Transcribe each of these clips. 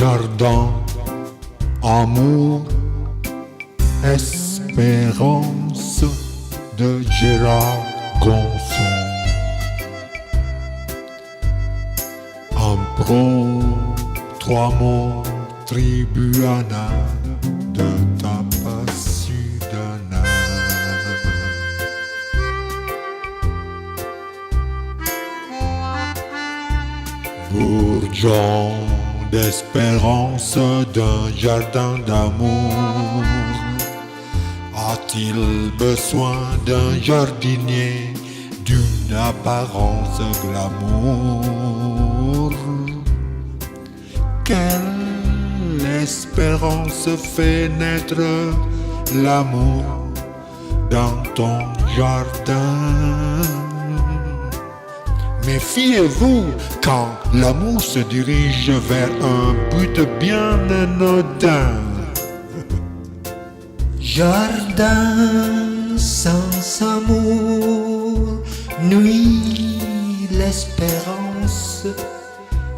jardin, amour, espérance de Gérard Gonson. Un pro, trois mots, tribuana de Tapasudana. Bourgeon d'espérance d'un jardin d'amour, a-t-il besoin d'un jardinier, d'une apparence glamour? Quelle espérance fait naître l'amour dans ton jardin? Méfiez-vous quand l'amour se dirige vers un but bien anodin. Jardin sans amour, nuit l'espérance.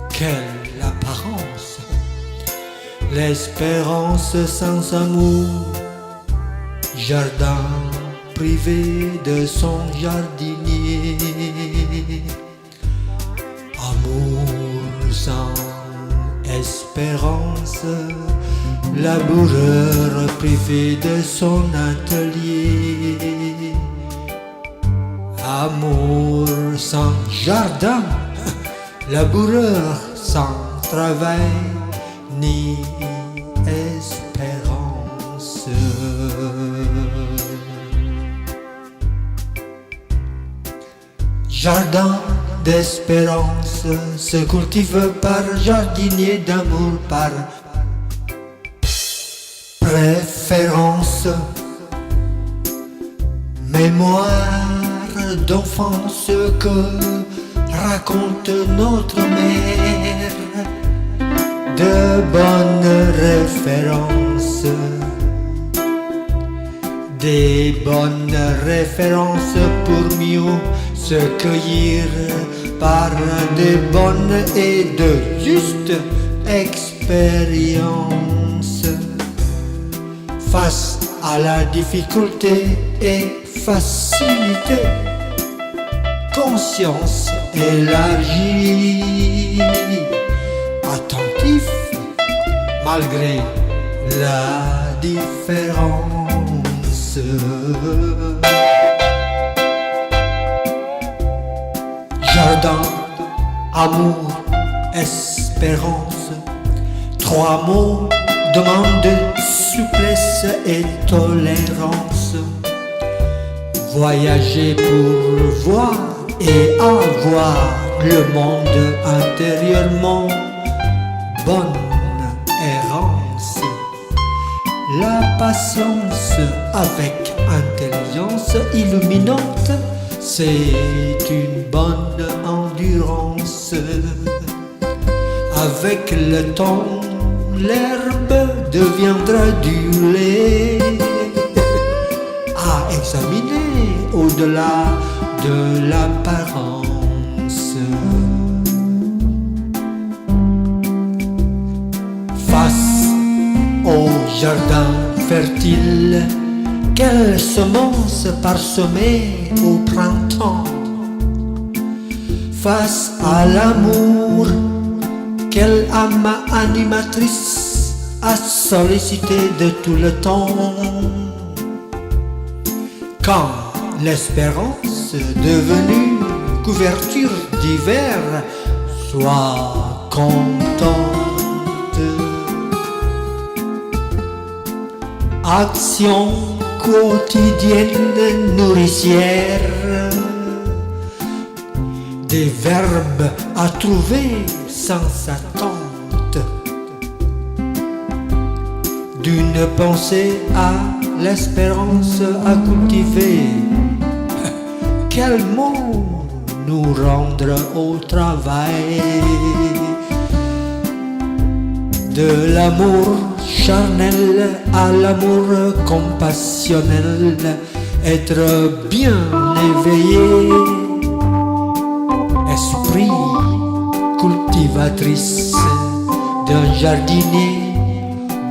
Quelle apparence! L'espérance sans amour, jardin privé de son jardinier. Amour sans espérance, laboureur privé de son atelier. Amour sans jardin, laboureur sans travail ni espérance. Jardin d'espérance se cultive par jardinier d'amour, par préférence. Mémoire d'enfance que raconte notre mère, de bonnes références, des bonnes références pour mieux se cueillir par des bonnes et de justes expériences. Face à la difficulté et facilité, conscience élargie, attentif malgré la différence. Jardin, amour, espérance, trois mots demandent souplesse et tolérance. Voyager pour voir et avoir le monde intérieurement, bonne errance. La patience avec intelligence illuminante, c'est une bonne endurance. Avec le temps, l'herbe deviendra du lait à examiner au-delà de l'apparence. Face au jardin fertile, quelle semence parsemée au printemps. Face à l'amour, quelle âme animatrice à solliciter de tout le temps. Quand l'espérance devenue couverture d'hiver soit contente. Action quotidienne nourricière, des verbes à trouver sans attente, d'une pensée à l'espérance à cultiver. Quel mot nous rendre au travail? De l'amour charnel à l'amour compassionnel, être bien éveillé, esprit cultivatrice d'un jardinier,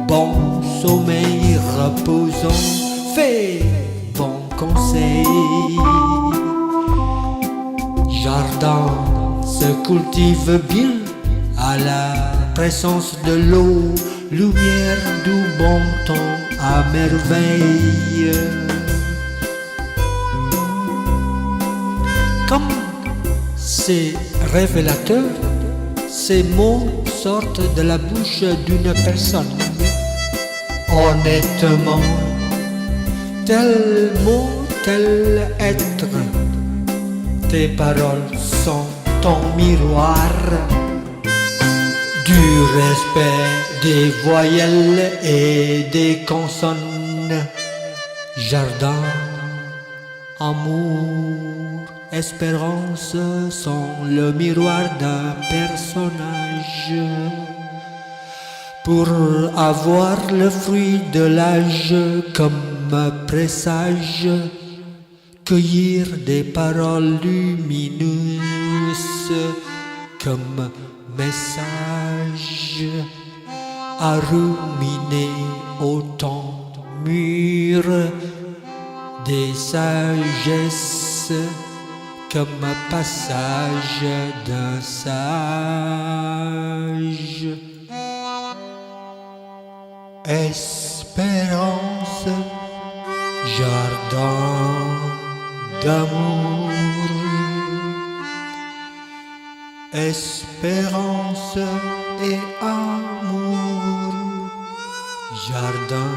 bon sommeil reposant, fait bon conseil. Jardin se cultive bien à la présence de l'eau, lumière du bon temps à merveille. Comme c'est révélateur, ces mots sortent de la bouche d'une personne. Honnêtement, tel mot, tel être, tes paroles sont ton miroir. Du respect des voyelles et des consonnes. Jardin, amour, espérance sont le miroir d'un personnage. Pour avoir le fruit de l'âge comme présage, cueillir des paroles lumineuses comme message à ruminer au temps mûr des sagesses comme passage d'un sage. Espérance, jardin d'amour. Espérance et amour, jardin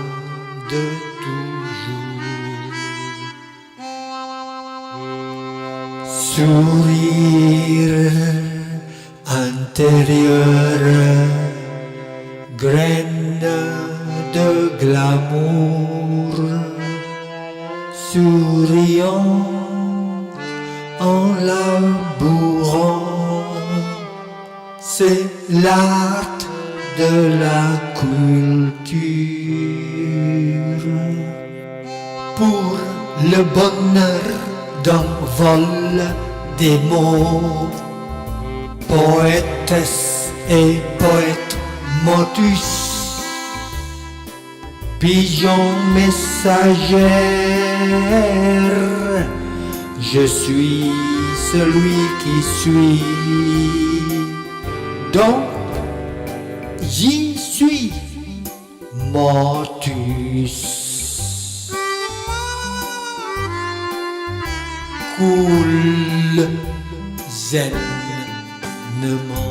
de toujours. Sourire intérieur, graine de glamour, souriant en labourant. C'est l'art de la culture. Pour le bonheur d'un vol des mots, poétesse et poète motus, pigeon messagère, je suis celui qui suis. Donc, j'y suis, motus. Cool, zen, ne m'en